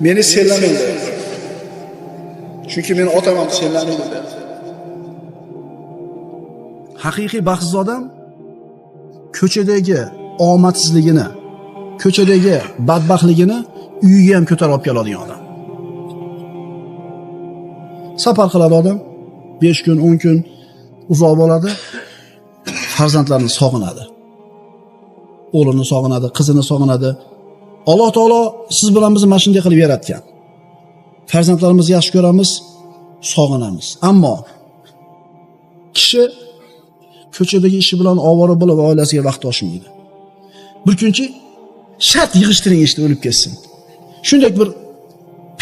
Meni sellamaydi. Chunki meni otam ham sellamaydi dedi. Haqiqiy baxtsiz odam ko'chadagi omadsizligini, ko'chadagi badbaxtligini uyiga ham ko'tarib olib keladigan odam. Safar qiladi odam, 5 kun, 10 kun uzoq bo'ladi. Farzandlarini sog'inadi. O'g'lini sog'inadi, qizini sog'inadi. Alloh taolo siz bilan bizni mana shunday qilib yaratgan. Farzandlarimizni yaxshi ko'ramiz, sog'inamiz. Ammo kishi ko'chadagi ishi bilan ovora bo'lib oilasiga vaqt ochmaydi. Bir kunchi shart yig'ishtiring ishni o'lib ketsin. Shunday bir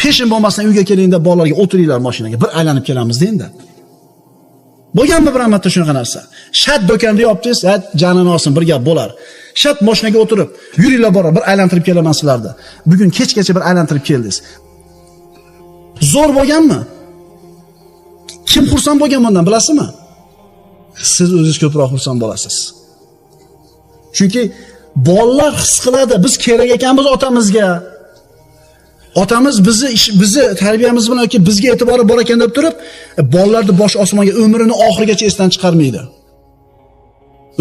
peshin bo'lmasdan uyga kelingda bolalarga o'tiringlar mashinaga, bir aylanib kelamiz deydi. Bo'lganmi bir marta shunaqa narsa? Shart do'konda yopdingiz, janini olsin, bir gap bo'lar. Shart mashinaga o'tirib, yuringlar bora, bir aylantirib kelaman sizlarni. Bugun kechgacha bir aylantirib keldingiz. Zo'r bo'lganmi? Kim xursand bo'lgan bundan, bilasizmi? Siz o'zingiz ko'proq xursand bo'lasiz. Chunki bolalar his qiladi, biz kerak ekanmiz otamizga. Otamiz bizni tarbiyamiz bilan yoki bizga e'tibori bor ekan deb turib, bolalarni bosh osmonga o'mrini oxirigacha esdan chiqarmaydi.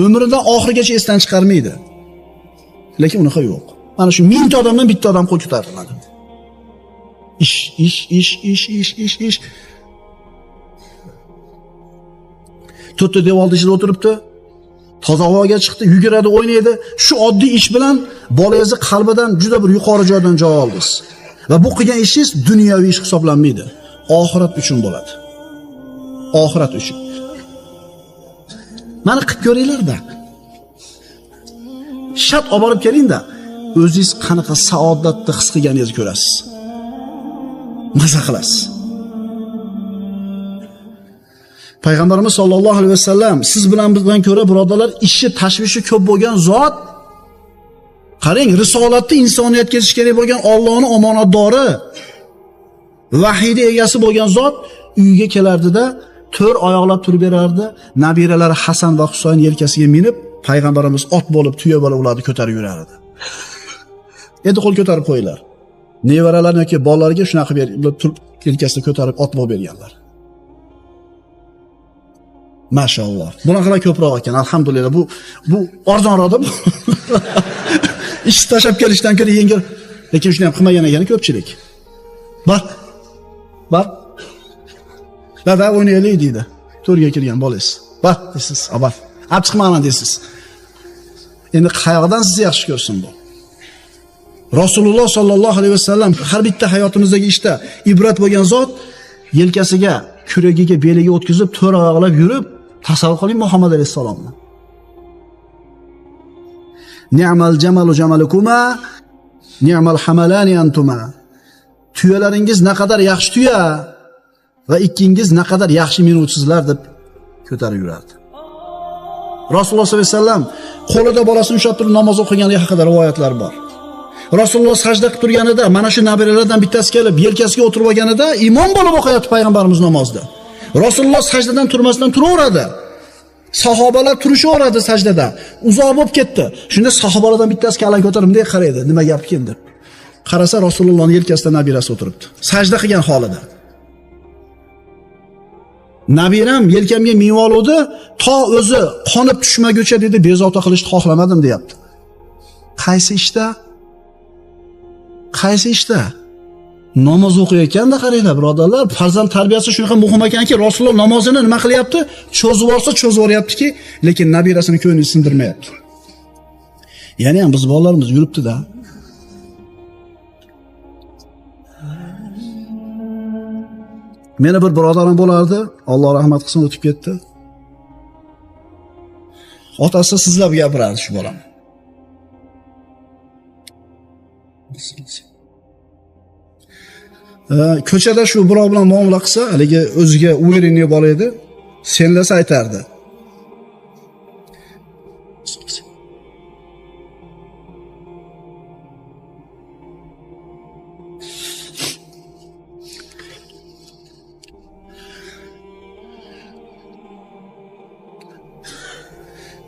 Umridan oxirigacha esdan chiqarmaydi. Lekin unaqa yo'q. Mana shu 1000 ta odamdan bitta odam qo'l ko'tariladi. Ish. To'rtta devorda ichida o'tiribdi. Toza havoga chiqdi, yuguradi, o'ynaydi. Shu oddiy ish bilan bolangizni qalbidan juda bir yuqori joydan joy oldingiz. Va bu qilgan ishingiz dunyoviy ish hisoblanmaydi. Oxirat uchun bo'ladi. Oxirat uchun. Mana qilib ko'ringlar-da. Shart olib borib keling-da, o'zingiz qanaqa saodatni his qilganingizni ko'rasiz. Maza qilasiz. Payg'ambarimiz sollallohu alayhi vasallam siz bilan bizdan ko'ra birodarlar ishi tashvishi ko'p bo'lgan zot. Qarang, risolatni insoniyatga yetish kerak bo'lgan Allohning omonatdori, vahiyning egasi bo'lgan zot uyiga kelardida, 4 oyoqlab turib berardi. Nabiralari Hasan va Husayn yelkasiga minib, payg'ambarimiz ot bo'lib, tuya bo'lib ularni ko'tarib yurardi. Endi qo'l ko'tarib qo'yinglar. Nevaralarni yoki bolalarga shunaqa berib, yelkasida ko'tarib ot bo'lib berganlar. Maşallah. Bunaqalar ko'proq ekan, alhamdulillah. Bu arzonroqda bu. Ish tashab kelishdan ko'ra yengil. Lekin shuni ham qilmagan ekan ko'pchilik. Bor. Dada o'ynaylik deydi. To'rga kirgan bolangiz. Bor deysiz, abar. Olib chiqmayman deysiz. Endi qayoqdan sizni yaxshi ko'rsin bu? Rasululloh sollallohu alayhi vasallam har bitta hayotimizdagi ishda ibrat bo'lgan zot yelkasiga, kuragiga, beliga o'tkazib 4 oyoqlab yurib, tasavvur qiling Muhammad alayhisalomni. Ni'mal jamalu jamalukuma, ni'mal hamalani antuma. Tuyalaringiz naqadar yaxshi tuya va ikkingiz naqadar yaxshi minuvchisizlar deb ko'tarib yurardi. Rasululloh sollallohu alayhi vasallam qo'lida bolasini ushlab turib namoz o'qiganligi haqida rivoyatlar bor. Rasululloh sajda qilib turganida mana shu nabiralardan bittasi kelib yelkasiga o'tirib olganida imom bo'lib o'qiyapti payg'ambarimiz namozda. Rasululloh sajdadan turmasdan turaveradi. Sahobalar turishaveradi sajdada. Uzoq bo'lib ketdi. Shunda sahobalardan bittasi kallan ko'tarib bunday qaraydi. Nima gap ekan deb. Qarasa Rasulullohning yelkasida nabirasi o'tiribdi. Sajda qilgan holida. Nabiram yelkamga minib oldi, to o'zi qonib tushmaguncha dedi, bezovta qilishni xohlamadim deyapti. Qaysi ishda? Namoz o'qiyotganda qaranglar birodarlar, farzand tarbiyasi shunaqa muhim ekanki, Rasululloh namozini nima qilyapti? Cho'zib olsa cho'zib yuryaptiki, lekin nabirasini ko'nglini sindirmayapti. Ya'ni ham biz bolalarimiz yuribdi-da. Meni bir birodarim bo'lardi, Alloh rahmat qilsin, o'tib ketdi. Otasi sizlab gapirardi shu bolam. Ko'chada shu birov bilan muomala qilsa, haligi o'ziga uverenniy bola edi, senlasa aytardi.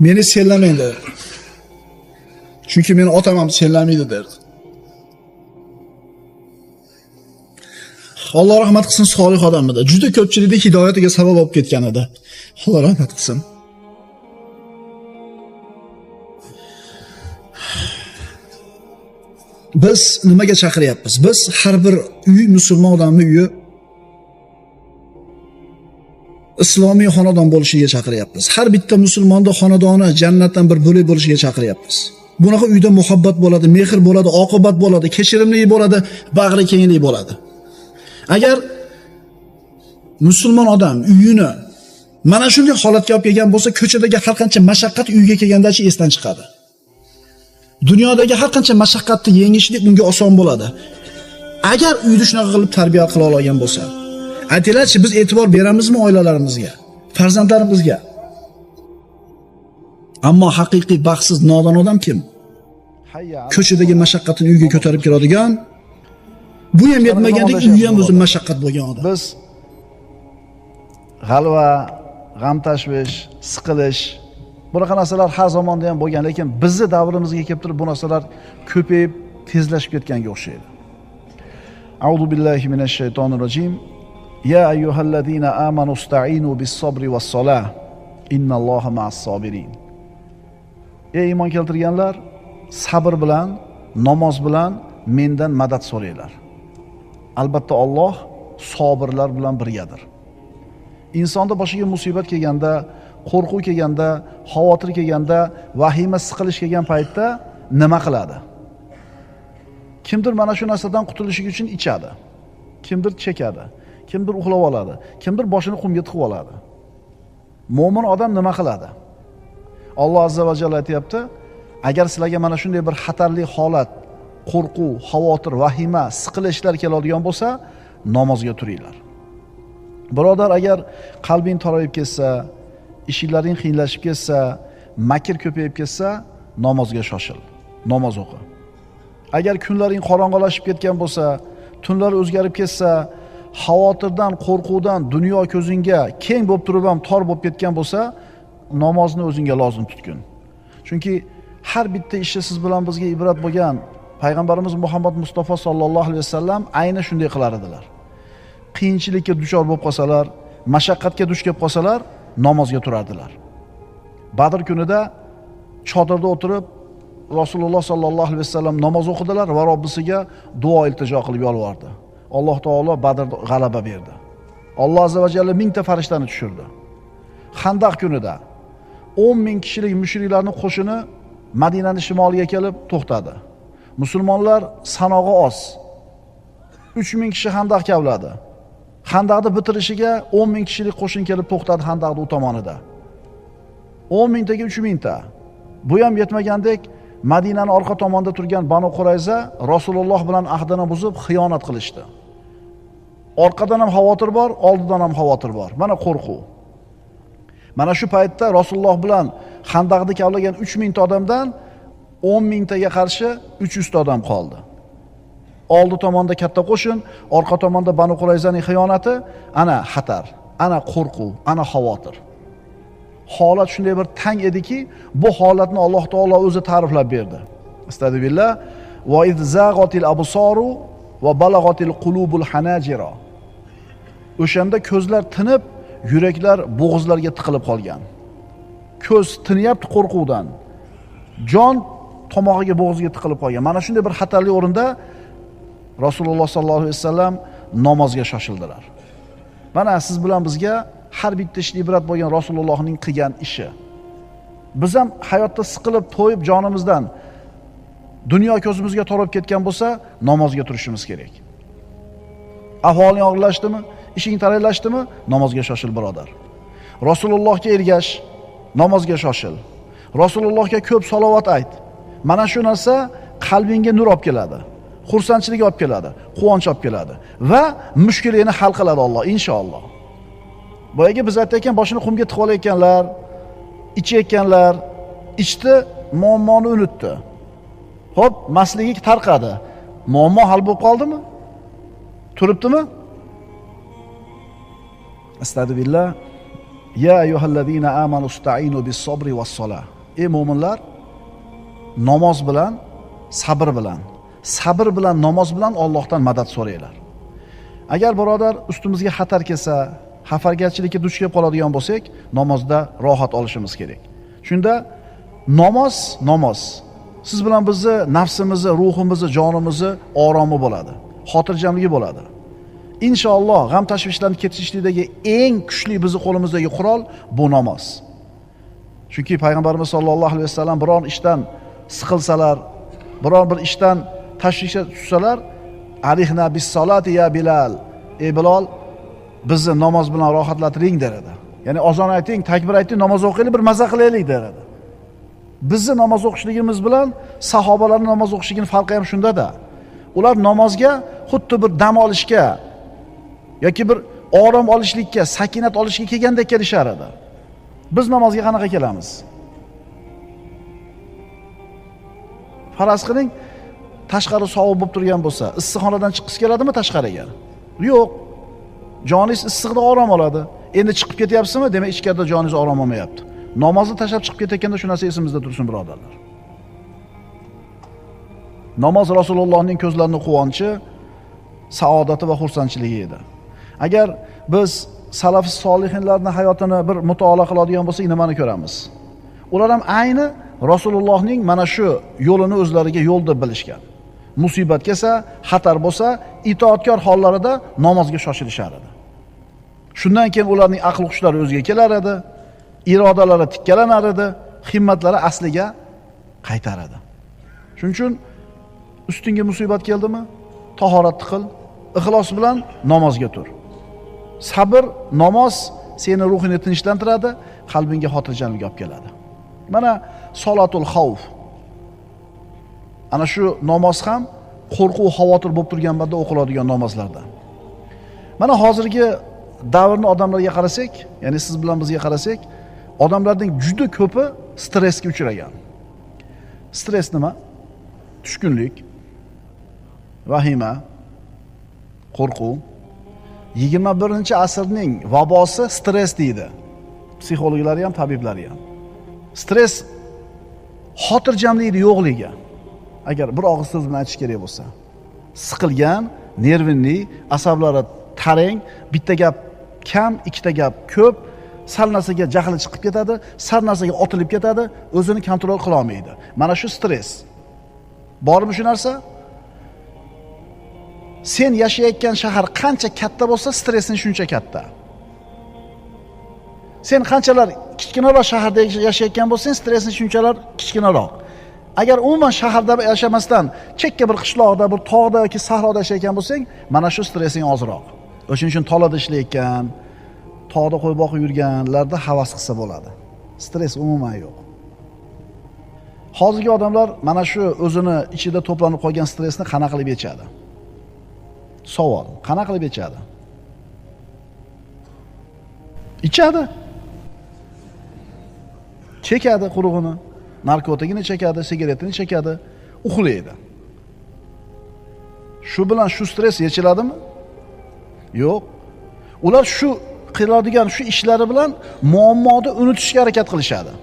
Meni sellamaydi. Chunki meni otam ham sellamaydi derdi. Alloh rahmat qilsin, solih odam edi. Juda ko'pchilikning hidoyatiga sabab bo'lib ketgan edi. Alloh rahmat qilsin. Biz nimaga chaqiryapmiz? Biz har bir uy, musulmon odamning uyi islomiy xonadon bo'lishiga chaqiryapmiz. Har bitta musulmonning xonadoni jannatdan bir bo'lak bo'lishiga chaqiryapmiz. Bunaqa uyda muhabbat bo'ladi, mehr bo'ladi, oqibat bo'ladi, kechirimli bo'ladi, bag'ri kenglik bo'ladi. Agar musulmon odam uyini mana shunday holatga olib kelgan bo'lsa, ko'chadagi har qancha mashaqqat uyga kelgandachi esdan chiqadi. Dunyodagi har qancha mashaqqatni yengishlik unga oson bo'ladi. Agar uyni shunaqa qilib tarbiya qila olgan bo'lsa, aytinglarchi, biz e'tibor beramizmi oilalarimizga, farzandlarimizga? Ammo haqiqiy baxtsiz nodon odam kim? Ko'chadagi mashaqqatini uyga ko'tarib keladigan, bu ham yetmagandek uyi ham o'zi mashaqqat bo'lgan odam. Biz g'alva, g'am tashvish, siqilish, bunaqa narsalar har zamonda ham bo'lgan, lekin bizni davrimizga kelib turib bu narsalar ko'payib, tezlashib ketganga o'xshaydi. A'udhu billahi minash shaytonir rojim. Ya ayyuhallazina amanu ista'inu bis-sabri was-salah. Innalloha ma'as-sabirin. Ey iymon keltirganlar, sabr bilan, namoz bilan mendan madad so'ranglar. Albatta Alloh sabirlar bilan birgadir. Insonda boshiga musibat kelganda, qo'rquv kelganda, xavotir kelganda, vahima, siqilish kelgan paytda nima qiladi? Kimdir mana shu narsadan qutulish uchun ichadi. Kimdir chekadi, kimdir uxlab oladi, kimdir boshini qumga tiqib oladi. Mo'min odam nima qiladi? Alloh azza va jalla aytayapti, agar sizlarga mana shunday bir xatarli holat, qo'rquv, xavotir, vahima, siqilishlar keladigan bo'lsa, namozga turinglar. Birodar, agar qalbing torayib ketsa, ishlaring qiyinlashib ketsa, makr ko'payib ketsa, namozga shoshil, namoz o'qi. Agar kunlaring qorong'ilashib ketgan bo'lsa, tunlar o'zgarib ketsa, xavotirdan, qo'rquvdan dunyo ko'zingga keng bo'lib turib ham tor bo'lib ketgan bo'lsa, namozni o'zingga lozim tutgin. Chunki har bitta ishi siz bilan bizga ibrat bo'lgan payg'ambarimiz Muhammad Mustafa sallallohu alayhi vasallam ayni shunday qilar edilar. Qiyinchilikka duchor bo'lib qolsalar, mashaqqatga duch kelib qolsalar, namozga turardilar. Badr kunida chodirda o'tirib Rasululloh sallallohu alayhi vasallam namoz o'qidilar va Robbisiga duo iltijo qilib yolvordi. Alloh taolo Badrda g'alaba berdi. Alloh azza va jalla 1000 ta farishtani tushirdi. Xandaq kunida 10,000 kishilik mushriklarning qo'shini Madinaning shimoliga kelib to'xtadi. Musulmonlar sanog'i oz. 3000 kishi xandaq kavladi. Xandaqni bitirishiga 10,000 kishilik qo'shin kelib to'xtadi xandaqning u tomonida. 10,000 taga 3000 ta. Bu ham yetmagandek Madinaning orqa tomonida turgan Banu Qurayza Rasululloh bilan ahdini buzib xiyonat qilishdi. Orqadan ham xavotir bor, oldidan ham xavotir bor. Mana qo'rquv. Mana shu paytda Rasululloh bilan xandaqni kavlagan 3000 ta odamdan 10,000 taga qarshi 300 ta odam qoldi. Oldi tomonda katta qo'shin, orqa tomonda Banu Qurayzaning xiyonati, ana xatar, ana qo'rquv, ana xavotir. Holat shunday bir tang ediki, bu holatni Alloh taolo o'zi ta'riflab berdi. Astagfirullah. Va izzaghatil absaru va balaghatil qulubul hanajira. O'shanda ko'zlar tinib, yuraklar bo'g'izlarga tiqilib qolgan. Ko'z tinyapti qo'rquvdan. Jon tomog'iga, bo'g'ziga tiqilib qolgan. Mana shunday bir xatarli o'rinda Rasululloh sallallohu alayhi vasallam namozga shoshildilar. Mana siz bilan bizga har bitta ishni ibrat bo'lgan Rasulullohning qilgan ishi. Biz ham hayotda siqilib, to'yib jonimizdan dunyo ko'zimizga torib ketgan bo'lsa, namozga turishimiz kerak. Ahvoling og'irlashdimi, ishing taraylashdimi, namozga shoshil birodar. Rasulullohga ergash, namozga shoshil. Rasulullohga ko'p salovat ayt. Mana shu narsa qalbingga nur olib keladi. Xursandchilik olib keladi, quvonch olib keladi va mushkulingni hal qiladi Alloh inshaalloh. Boyaga biz aytayotgan boshini qumga tiqib olayotganlar, ichayotganlar, ichdi, muammoni unutdi. Xo'p, masligi tarqadi. Muammo hal bo'lib qoldimi? Turibdimi? Astagfirullah. Ya ayyuhallazina amanu ista'inu bis-sabri was-salah. Ey mu'minlar, namoz bilan, sabr bilan namoz bilan Allohdan madad so'ranglar. Agar birodar ustimizga xatar kelsa, xafargarchilikka duch kelib qoladigan bo'lsak, namozda rohat olishimiz kerak. Shunda namoz siz bilan bizni nafsimizni, ruhimizni, jonimizni oromi bo'ladi, xotirjamligi bo'ladi. Inshaalloh g'am tashvishlarni ketishlikdagi eng kuchli bizning qo'limizdagi qurol bu namoz. Chunki payg'ambarimiz sollallohu alayhi vasallam biron ishdan siqilsalar, biron bir ishdan tashvishga tushsalar, alihna bis solati ya Bilal, ey Bilal, bizni namoz bilan rohatlantiring derdi. Ya'ni azon ayting, takbir ayting, namoz o'qiylik, bir maza qilaylik derdi. Bizni namoz o'qishligimiz bilan sahobalarning namoz o'qishligining farqi ham shunda-da. Ular namozga xuddi bir dam olishga yoki bir orom olishlikka, sakinat olishga kelgandek kelishar edi. Biz namozga qanaqa kelamiz? Faraz qiling, tashqari sovuq bo'lib turgan bo'lsa, issiqxonadan chiqqisi keladimi tashqariga? Yo'q. Joningiz issiqda orom oladi. Endi chiqib ketyapsizmi? Demak, ichkarida joningiz orom olmayapti. Namozni tashlab chiqib ketayotganda shu narsa esimizda tursin, birodarlar. Namoz Rasulullohning ko'zlarining quvonchi, saodati va xursandchiligi edi. Agar biz salaf solihinlarning hayotini bir mutolaa qiladigan bo'lsak, nimani ko'ramiz? Ular ham ayni Rasulullohning mana shu yo'lini o'zlariga yo'l deb bilishgan. Musibat kelsa, xatar bo'lsa, itoatkor hollarida namozga shoshilishardi. Shundan keyin ularning aql hushlari o'ziga kelar edi, irodalari tikkalanar edi, himmatlari asliga qaytar edi. Shuning uchun ustingga musibat keldimi, tahorat qil, ixlos bilan namozga tur. Sabr, namoz seni ruhini tinchlantiradi, qalbingga xotirjamlik olib keladi. Mana solatul xavf. Ana shu namoz ham qo'rquv, xavotir bo'lib turgan vaqtda o'qiladigan namozlardan. Mana hozirgi davrni odamlarga qarasak, ya'ni siz bilan bizga qarasak, odamlarning juda ko'pi stressga uchragan. Stress nima? Tushkunlik, vahima, qo'rquv. 21-asrning vabosi stress deydi. Psixologlari ham, tabiblari ham. Stress xotirjamlikni yo'qligi. Agar bir og'iz so'z bilan aytish kerak bo'lsa, siqilgan, nervinli, asablari tarang, bitta gap kam, ikkita gap ko'p, sal narsaga jahli chiqib ketadi, sal narsaga otilib ketadi, o'zini kontrol qila olmaydi. Mana shu stress. Bormi shu narsa? Sen yashayotgan shahar qancha katta bo'lsa, stressing shuncha katta. Sen qanchalar kichkinaroq shaharda yashayotgan bo'lsang, stressing shunchalar kichkinaroq. Agar umuman shaharda yashamasdan, chekka bir qishloqda, bir tog'da yoki sahroda yashayotgan bo'lsang, mana shu stressing ozroq. O'shuning uchun tolada ishlayotgan, tog'da qo'y boqib yurganlarda havas qilsa bo'ladi. Stress umuman yo'q. Hozirgi odamlar mana shu o'zini ichida to'planib qolgan stressni qanaqa qilib yechadi? Savol, qanaqa qilib yechadi? Ichadi. Chekadi qurug'ini, narkotikini chekadi, sigaretini chekadi, uxlaydi. Shu bilan shu stress yechiladimi? Yo'q. Ular shu qiladigan shu ishlari bilan muammoni unutishga harakat qilishadi.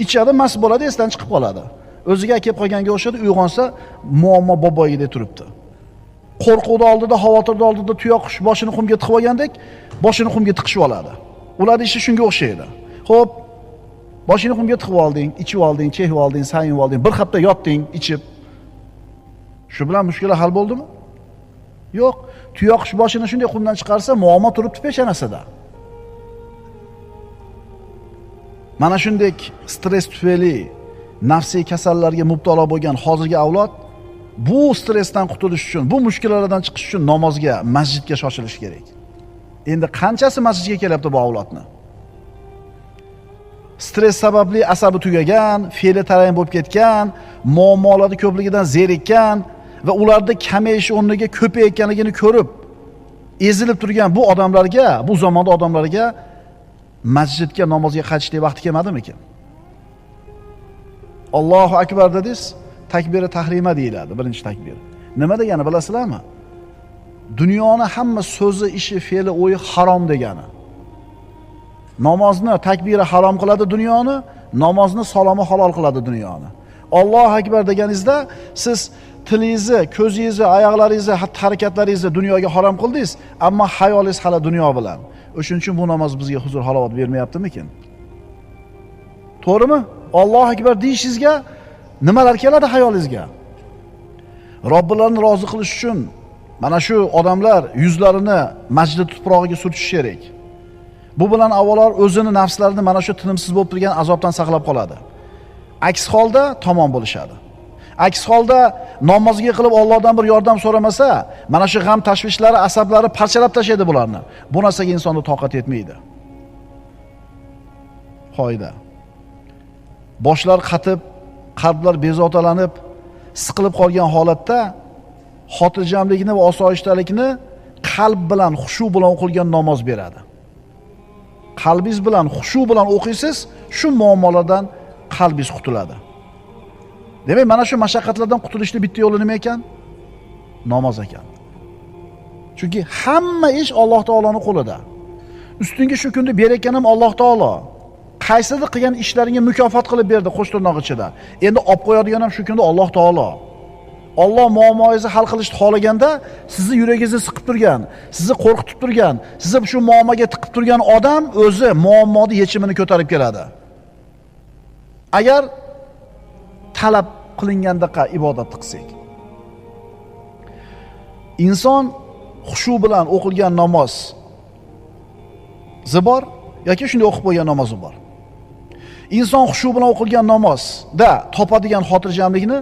Ichadi, mast bo'ladi, esdan chiqib qoladi. O'ziga kelib qolganga o'xshadi, uyg'onsa muammo boboyida turibdi. Qo'rquvda oldida, xavotirda oldida tuyoq boshini qumga tiqib olgandek, boshini qumga tiqishib oladi. Ularning ishi shunga o'xshaydi. Xo'p, boshini qumga tiqib olding, ichib olding, chekib olding, sayib olding, bir hafta yotding, ichib. Shu bilan mushkula hal bo'ldimi? Yo'q. Tuyoq boshini shunday qumdan chiqarsa, muammo turibdi peshanasida. Mana shunday stress tufayli nafsiy kasallarga mubtalo bo'lgan hozirgi avlod bu stressdan qutulish uchun, bu mushkulalardan chiqish uchun namozga, masjidga shoshilish kerak. Endi qanchasi masjidga kelyapti bu avlodni? Stress sababli asabi tugagan, fe'li tarang bo'lib ketgan, muammolarning ko'pligidan zerikkan va ularda kamayish o'rniga ko'payayotganligini ko'rib, ezilib turgan bu odamlarga, bu zamonda odamlarga masjidga, namozga qaytishlik vaqti kelmadimikin? Allohu akbar dedingiz, takbiri tahrima deyiladi, birinchi takbir. Nima degani bilasizlarmi? Dunyoni hamma so'zi, ishi, fe'li, o'yi harom degani. Namozni takbiri harom qiladi dunyoni, namozni salomi halol qiladi dunyoni. Allohu akbar deganingizda siz tilingizni, ko'zingizni, oyoqlaringizni, hatto harakatlaringizni dunyoga harom qildingiz, ammo hayolingiz hali dunyo bilan. O'shuning uchun bu namoz bizga huzur halovat bermayaptimikin? To'g'rimi? Allohu akbar deyishingizga nimalar keladi hayolingizga? Robbilarni rozi qilish uchun mana shu odamlar yuzlarini masjid tuprog'iga surtish kerak. Bu bilan avvalo o'zini nafslarini mana shu tinimsiz bo'lib turgan azobdan saqlab qoladi. Aks holda tomon bo'lishadi. Aks holda namozga qilib Allohdan bir yordam so'ramasa, mana shu g'am tashvishlari, asablari parchalab tashlaydi bularni. Bu narsaga insonda toqat yetmaydi. Foyda. Boshlar qatib, qalblar bezotalanib, siqilib qolgan holatda xotirjamlikni va osoyishtalikni qalb bilan, xushu bilan o'qilgan namoz beradi. Qalbingiz bilan, xushu bilan o'qiysiz, shu muammolardan qalbingiz qutuladi. Demak, mana shu mashaqqatlardan qutulishning bitta yo'li nima ekan? Namoz ekan. Chunki hamma ish Alloh taoloning qo'lida. Ustingga shu kunda berayotgan ham Alloh taolo. Qaysidir qilgan ishlaringga mukofot qilib berdi qo'sh tirnoq ichida. Endi olib qo'yadigan ham shu kunda Alloh taolo. Alloh muammoingizni hal qilishni xohlaganda, sizni yuragingizni siqib turgan, sizni qo'rqitib turgan, sizni shu muammoga tiqib turgan odam o'zi muammoni yechimini ko'tarib keladi. Agar talab qilingandaqa ibodat qilsak. Inson xushu bilan o'qilgan namoz bor yoki shunday o'qib qo'ygan namozi bor. Inson xushu bilan o'qilgan namozda topadigan xotirjamlikni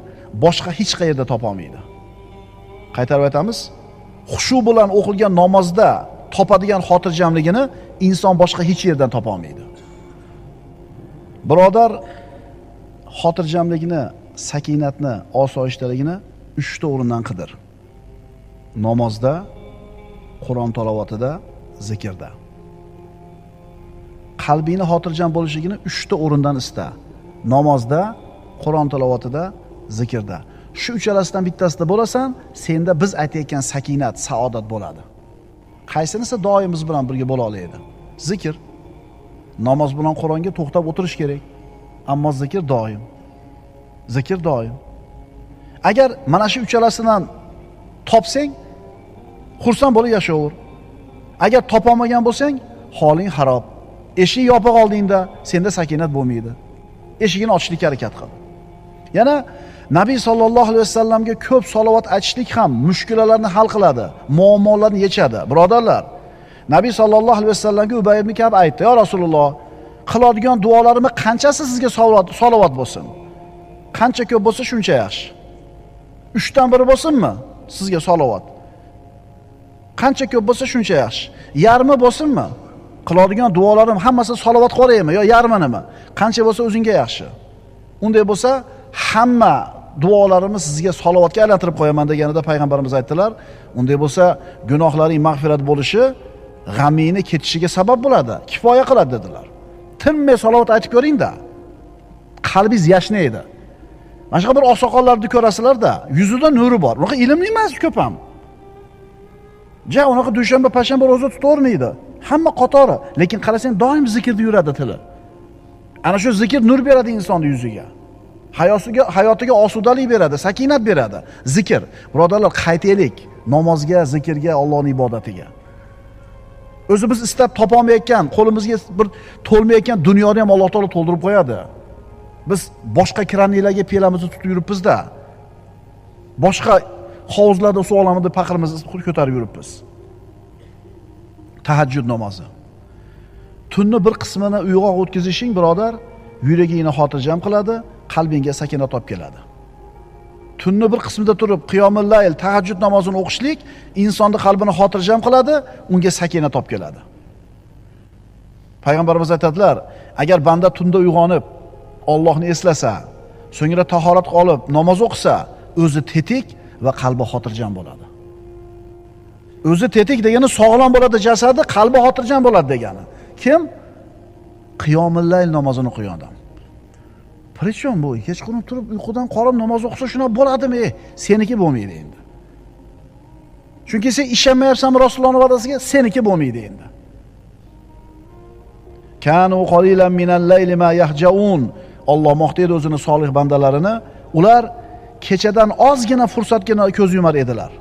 boshqa hech qayerda topa olmaydi. Qaytarib aytamiz, xushu bilan o'qilgan namozda topadigan xotirjamligini inson boshqa hech yerdan topa olmaydi. Birodar, xotirjamlikni, sakinatni, osoyishtaligini 3 ta o'rindan qidir. Namozda, Qur'on tilovatida, zikrda. Qalbingni xotirjam bo'lishligini 3 ta o'rindan ista. Namozda, Qur'on tilovatida, zikrda. Shu uchalasidan bittasida bo'lasan, senda biz aytayotgan sakinat, saodat bo'ladi. Qaysinisi doimiz bilan birga bo'la oladi? Zikr. Namoz bilan Qur'onga to'xtab o'tirish kerak. Ammo zikr doim. Zikr doim. Agar mana shu uchalasidan topsang, xursand bo'lib yashaver. Agar topolmagan bo'lsang, holing xarob. Eshik yopiq oldingda senda sakinat bo'lmaydi. Eshigini ochishga harakat qil. Yana Nabiy sallallohu alayhi vasallamga ko'p salovat aytishlik ham mushkulalarni hal qiladi, muammolarni yechadi. Birodarlar, Nabiy sallallohu alayhi vasallamga Ubay ibn Ka'b aytdi: "Ya Rasululloh, qiladigan duolarimni qanchasi sizga salovat bo'lsin? Qancha ko'p bo'lsa shuncha yaxshi. 3 dan biri bo'lsinmi sizga salovat? Qancha ko'p bo'lsa shuncha yaxshi. Yarmi bo'lsinmi? Qiladigan duolarim hammasi salovat qoraymi yo yarminimi? Qancha bo'lsa o'zingga yaxshi. Unday bo'lsa, hamma duolarimiz sizga salovatga aylantirib qo'yaman" deganida payg'ambarimiz aytdilar. Unday bo'lsa, gunohlaring mag'firat bo'lishi, g'amingni ketishiga sabab bo'ladi, kifoya qiladi dedilar. Tinmay salovat aytib ko'ring-da. Qalbingiz yashnaydi. Mana shu bir oqsoqollarni ko'rasizlar-da, yuzida nuri bor. Unaqa ilmli emas ko'p ham. Ja, unaqa dushanba, payshanba roza tutavermaydi. Hamma qatori, lekin qarasang doim zikrda yuradi tili. Ana shu zikr nur beradi insonning yuziga. Hayotiga osudalik beradi, sakinat beradi. Zikr. Birodarlar, qaytaylik namozga, zikrga, Allohning ibodatiga. O'zi biz istab topolmayotgan, qo'limizga bir to'lmayotgan dunyoni ham Alloh taolo to'ldirib qo'yadi. Biz boshqa kraniylarga pelamizni tutib yuribmiz-da. Boshqa hovuzlarda suv olamida paqirimizni ko'tarib yuribmiz. Tahajjud namozi. Tunni bir qismini uyg'oq o'tkazishing, birodar, yuragingni xotirjam qiladi, qalbingga sakinat olib keladi. Tunni bir qismida turib qiyomul layl, tahajjud namozini o'qishlik insonni qalbini xotirjam qiladi, unga sakinat olib keladi. Payg'ambarimiz aytadilar, agar banda tunda uyg'onib Allohni eslasa, so'ngra tahorat olib namoz o'qisa, o'zi tetik va qalbi xotirjam bo'ladi. O'zi tetik degani sog'lom bo'ladi jasadi, qalbi xotirjam bo'ladi degani. Kim? Qiyomul layl namozini o'qigan odam. Prichon bu, kechqurun turib uyqudan qolib namoz o'qisa shunaqa bo'ladimi? Seniki bo'lmaydi endi. Chunki sen ishonmayapsanmi Rasulullohning va'dasiga? Seniki bo'lmaydi endi. Kanu qalilan minal layli ma yahjaun. Alloh maqtaydi o'zini solih bandalarini. Ular kechadan ozgina fursatgina ko'z yumar edilar.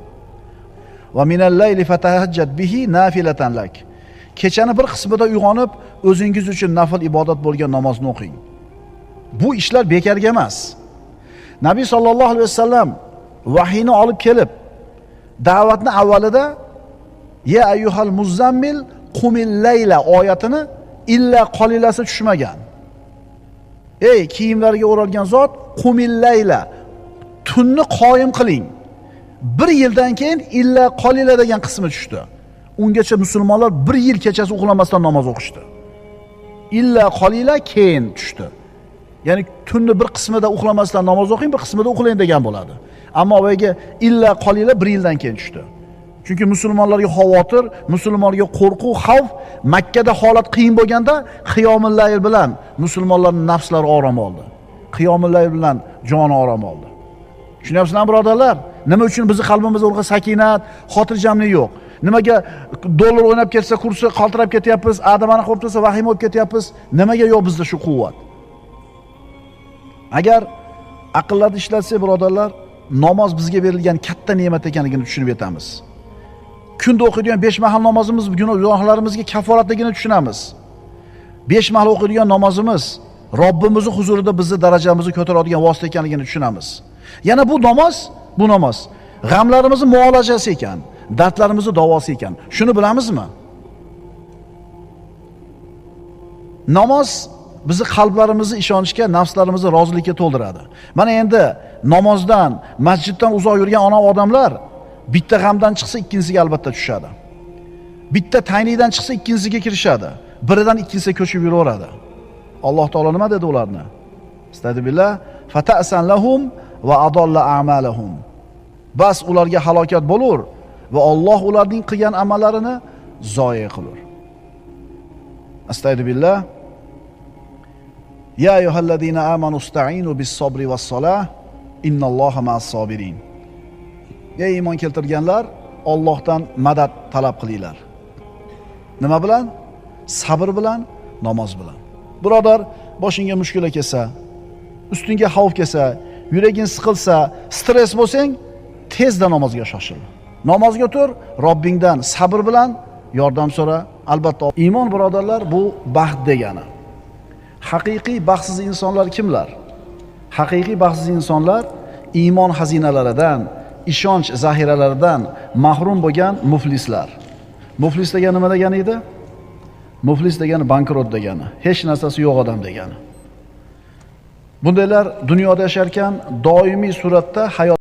Va minal layli fatahajjat bihi nafilatan lak. Kechani bir qismida uyg'onib, o'zingiz uchun nafil ibodat bo'lgan namozni o'qing. Bu ishlar bekarga emas. Nabiy sallallohu alayhi vasallam vahiyni olib kelib, da'vatni avvalida ya ayyuhal muzammil qumil layla oyatini illa qolilasi tushmagan. Ey kiyimlarga o'ralgan zot, qumil layla, tunni qoyim qiling. Bir yildan keyin illa qolila degan qismi tushdi. Ungacha musulmonlar bir yil kechasi uxlamasdan namoz o'qishdi. Illa qolila keyin tushdi. Ya'ni tunni bir qismida uxlamasdan namoz o'qing, bir qismida uxlang degan bo'ladi. Ammo o'yga illa qolila bir yildan keyin tushdi. Chunki musulmonlarga xavotir, musulmonlarga qo'rquv, xavf, Makka da holat qiyin bo'lganda qiyomul layl bilan musulmonlarning nafslari orom oldi. Qiyomul layl bilan joni orom oldi. Tushunyapsizlarmi birodarlar? Nima uchun bizning qalbimizda urg'a sakinat, xotirjamlik yo'q? Nimaga dollar o'ynab ketsa, kursi qaltirab ketyapmiz, adamani qo'yib tursa vahima bo'lib ketyapmiz? Nimaga yo'q bizda shu quvvat? Agar aqllarni ishlatsak, birodarlar, namoz bizga berilgan katta ne'mat ekanligini tushunib yetamiz. Kunda o'qiydigan 5 mahal namozimiz gunohlarimizga kaforatligini tushunamiz. 5 mahal o'qiydigan namozimiz Robbimizning huzurida bizni darajamizni ko'taradigan vosita ekanligini tushunamiz. Yana bu namoz g'amlarimizni muolajasi ekan, dardlarimizni davosi ekan. Shuni bilamizmi? Namoz bizni qalblarimizni ishonchga, nafslarimizni rozilikka to'ldiradi. Mana endi namozdan, masjiddan uzoq yurgan ona odamlar bitta g'amdan chiqsa ikkinchisiga albatta tushadi. Bitta tayinlikdan chiqsa ikkinchisiga kirishadi. Biridan ikkinchisiga ko'chib yuraveradi. Alloh taolo nima dedi ularni? Astagfirullah, fata'san lahum va adalla a'malahum. Bas ularga halokat bo'lur va Alloh ularning qilgan amallarini zoya qilur. Astagfirullah. Ya ayyuhallazina amanu ista'inu bis-sabri was-salah, innalloha ma'as-sabirin. Ey iymon keltirganlar, Allohdan madad talab qilinglar. Nima bilan? Sabr bilan, namoz bilan. Birodar, boshingga mushkula kelsa, ustingga xavf kelsa, yuraging siqilsa, stress bo'lsang, tezda namozga shoshil. Namozga tur, Robbingdan sabr bilan yordam so'ra. Albatta, iymon birodarlar bu baxt degani. Haqiqiy baxtsiz insonlar kimlar? Haqiqiy baxtsiz insonlar iymon xazinalaridan, ishonch zahiralaridan mahrum bo'lgan muflislar. Muflis degani nima degani edi? Muflis degani bankrot degani, hech narsasi yo'q odam degani. Bundaylar dunyoda yasharkan doimiy suratda hayot